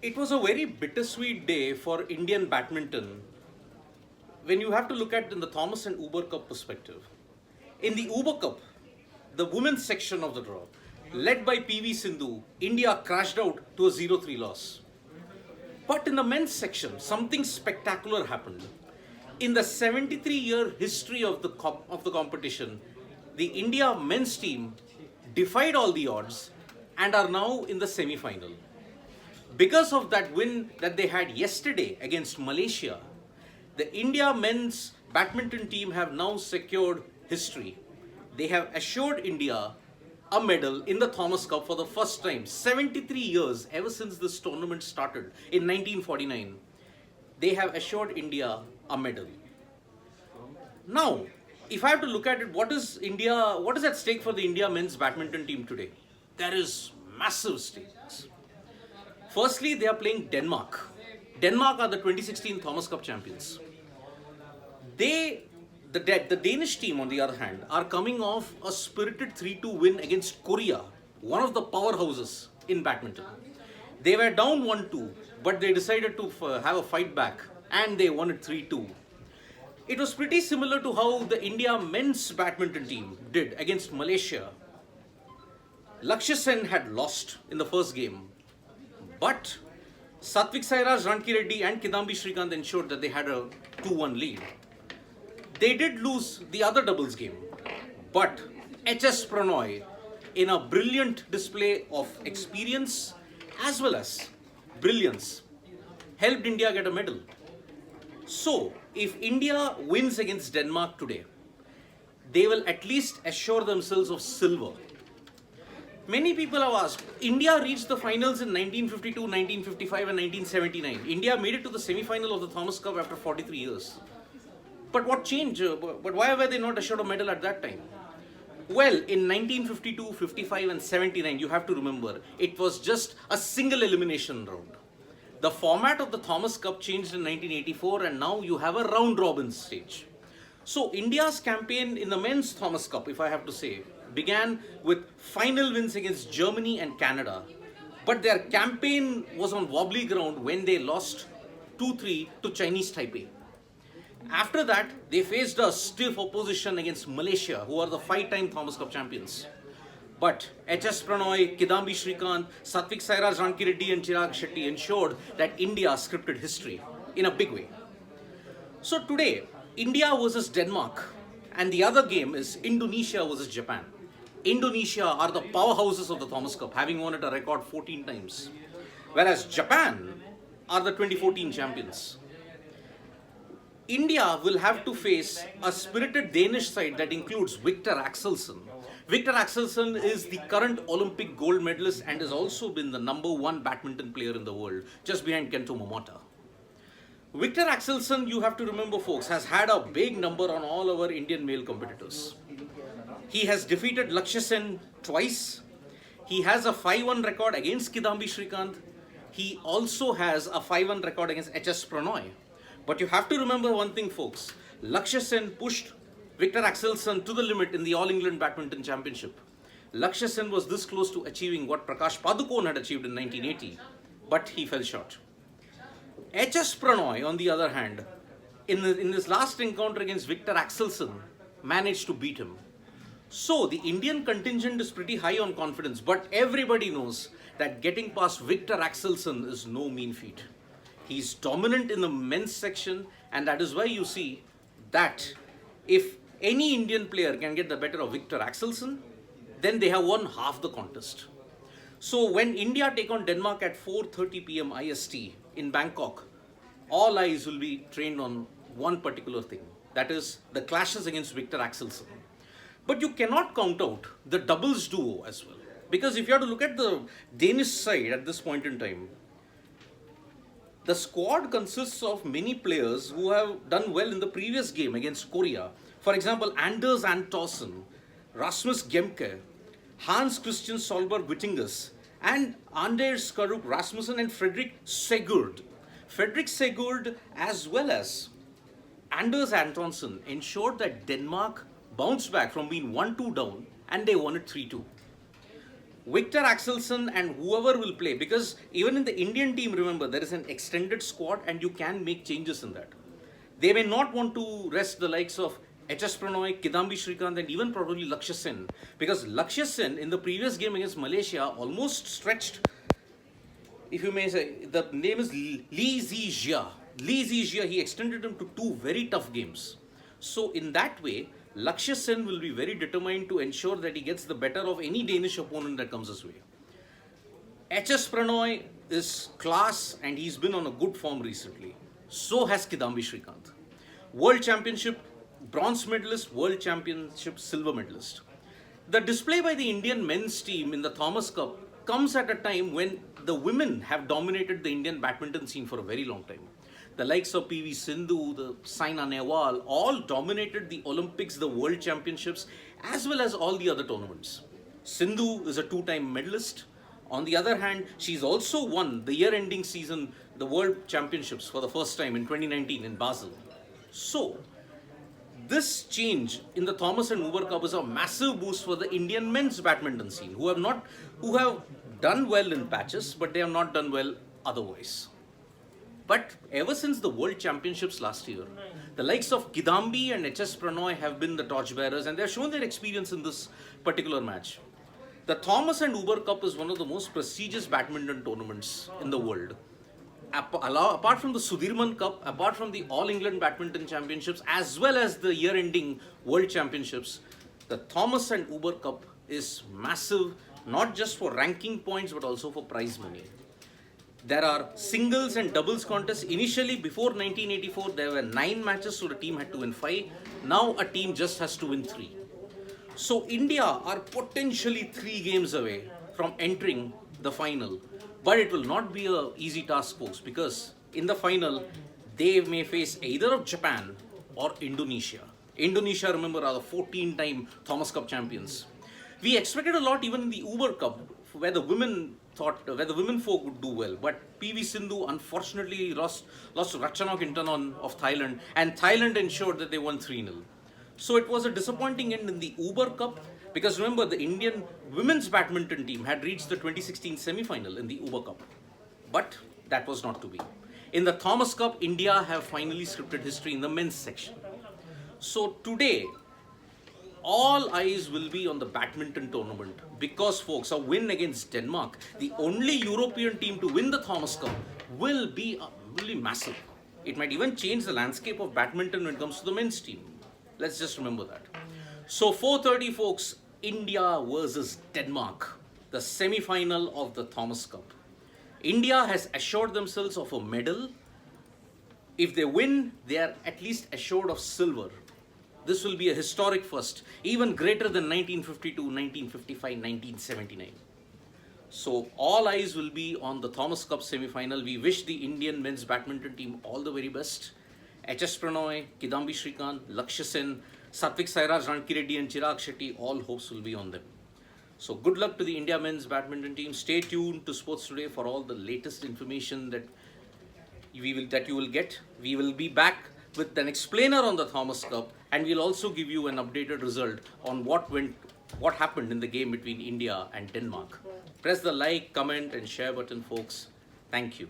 It was a very bittersweet day for Indian badminton when you have to look at in the Thomas and Uber Cup perspective. In the Uber Cup, the women's section of the draw, led by PV Sindhu, India crashed out to a 0-3 loss. But in the men's section, something spectacular happened. In the 73-year history of the competition, the India men's team defied all the odds and are now in the semi-final. Because of that win that they had yesterday against Malaysia, the India men's badminton team have now secured history. They have assured India a medal in the Thomas Cup for the first time. 73 years ever since this tournament started in 1949. They have assured India a medal. Now, if I have to look at it, what is at stake for the India men's badminton team today? There is massive stakes. Firstly, they are playing Denmark. Denmark are the 2016 Thomas Cup champions. The Danish team, on the other hand, are coming off a spirited 3-2 win against Korea, one of the powerhouses in badminton. They were down 1-2, but they decided to have a fight back, and they won it 3-2. It was pretty similar to how the India men's badminton team did against Malaysia. Lakshya Sen had lost in the first game, but Satvik Sairaj, Ranki Reddy and Kidambi Srikanth ensured that they had a 2-1 lead. They did lose the other doubles game, but HS Pranoy, in a brilliant display of experience as well as brilliance, helped India get a medal. So, if India wins against Denmark today, they will at least assure themselves of silver. Many people have asked, India reached the finals in 1952, 1955 and 1979. India made it to the semi-final of the Thomas Cup after 43 years. But what changed? But why were they not assured a medal at that time? Well, in 1952, 55 and 79, you have to remember, it was just a single elimination round. The format of the Thomas Cup changed in 1984 and now you have a round robin stage. So India's campaign in the men's Thomas Cup, if I have to say, began with final wins against Germany and Canada. But their campaign was on wobbly ground when they lost 2-3 to Chinese Taipei. After that, they faced a stiff opposition against Malaysia, who are the 5-time Thomas Cup champions. But HS Pranoy, Kidambi Srikanth, Satvik Sairaj, Ranki Reddy and Chirag Shetty ensured that India scripted history in a big way. So today, India versus Denmark, and the other game is Indonesia versus Japan. Indonesia are the powerhouses of the Thomas Cup, having won it a record 14 times. Whereas Japan are the 2014 champions. India will have to face a spirited Danish side that includes Victor Axelsen. Victor Axelsen is the current Olympic gold medalist and has also been the #1 badminton player in the world, just behind Kento Momota. Victor Axelsen, you have to remember folks, has had a big number on all our Indian male competitors. He has defeated Lakshya Sen twice. He has a 5-1 record against Kidambi Srikanth. He also has a 5-1 record against HS Pranoy. But you have to remember one thing folks, Lakshya Sen pushed Victor Axelsen to the limit in the All England Badminton Championship. Lakshya Sen was this close to achieving what Prakash Padukone had achieved in 1980, but he fell short. HS Pranoy, on the other hand, in this last encounter against Victor Axelsen, managed to beat him. So the Indian contingent is pretty high on confidence, but everybody knows that getting past Victor Axelsen is no mean feat. He's dominant in the men's section, and that is why you see that if any Indian player can get the better of Victor Axelsen, then they have won half the contest. So when India take on Denmark at 4:30 p.m. IST in Bangkok, all eyes will be trained on one particular thing. That is the clashes against Victor Axelsen. But you cannot count out the doubles duo as well. Because if you have to look at the Danish side at this point in time, the squad consists of many players who have done well in the previous game against Korea. For example, Anders Antonsen, Rasmus Gemke, Hans Christian Solberg Wittingus, and Anders Karuk Rasmussen and Fredrik Sigurd. Fredrik Sigurd as well as Anders Antonsen ensured that Denmark bounced back from being 1-2 down and they won it 3-2. Victor Axelsen and whoever will play, because even in the Indian team, remember, there is an extended squad and you can make changes in that. They may not want to rest the likes of HS Pranoy, Kidambi Shrikant, and even probably Lakshya Sen, because Lakshya Sen in the previous game against Malaysia almost stretched, if you may say, the name is Lee Zijia. Lee Zijia, he extended him to 2 very tough games. So in that way, Lakshya Sen will be very determined to ensure that he gets the better of any Danish opponent that comes his way. HS Pranoy is class and he's been on a good form recently. So has Kidambi Shrikant. World Championship bronze medalist, World Championship silver medalist. The display by the Indian men's team in the Thomas Cup comes at a time when the women have dominated the Indian badminton scene for a very long time. The likes of PV Sindhu, the Saina Nehwal, all dominated the Olympics, the World Championships, as well as all the other tournaments. Sindhu is a 2-time medalist. On the other hand, she's also won the year-ending season, the World Championships for the first time in 2019 in Basel. So, this change in the Thomas and Uber Cup is a massive boost for the Indian men's badminton scene, who have done well in patches, but they have not done well otherwise. But ever since the World Championships last year, the likes of Kidambi and HS Pranoy have been the torchbearers and they have shown their experience in this particular match. The Thomas and Uber Cup is one of the most prestigious badminton tournaments in the world. Apart from the Sudirman Cup, apart from the All England Badminton Championships, as well as the year-ending World Championships, the Thomas and Uber Cup is massive, not just for ranking points, but also for prize money. There are singles and doubles contests. Initially, before 1984, there were 9 matches, so the team had to win 5. Now, a team just has to win 3. So, India are potentially 3 games away from entering the final. But it will not be an easy task, folks, because in the final, they may face either of Japan or Indonesia. Indonesia, remember, are the 14-time Thomas Cup champions. We expected a lot even in the Uber Cup, where the women folk would do well. But PV Sindhu unfortunately lost to Ratchanok Intanon of Thailand, and Thailand ensured that they won 3-0. So it was a disappointing end in the Uber Cup, because remember, the Indian women's badminton team had reached the 2016 semi-final in the Uber Cup. But that was not to be. In the Thomas Cup, India have finally scripted history in the men's section. So today, all eyes will be on the badminton tournament because, folks, a win against Denmark, the only European team to win the Thomas Cup, will be massive. It might even change the landscape of badminton when it comes to the men's team. Let's just remember that. So 4:30, folks, India versus Denmark, the semi-final of the Thomas Cup. India has assured themselves of a medal. If they win, they are at least assured of silver. This will be a historic first, even greater than 1952, 1955, 1979. So all eyes will be on the Thomas Cup semi-final. We wish the Indian men's badminton team all the very best. HS Pranoy, Kidambi Shrikant, Lakshya Sen, Satvik Sairaj, Ranki Reddy and Chirag Shetty, all hopes will be on them. So good luck to the India men's badminton team. Stay tuned to Sports Today for all the latest information that you will get. We will be back with an explainer on the Thomas Cup, and we'll also give you an updated result on what happened in the game between India and Denmark. Press the like, comment and share button, folks. Thank you.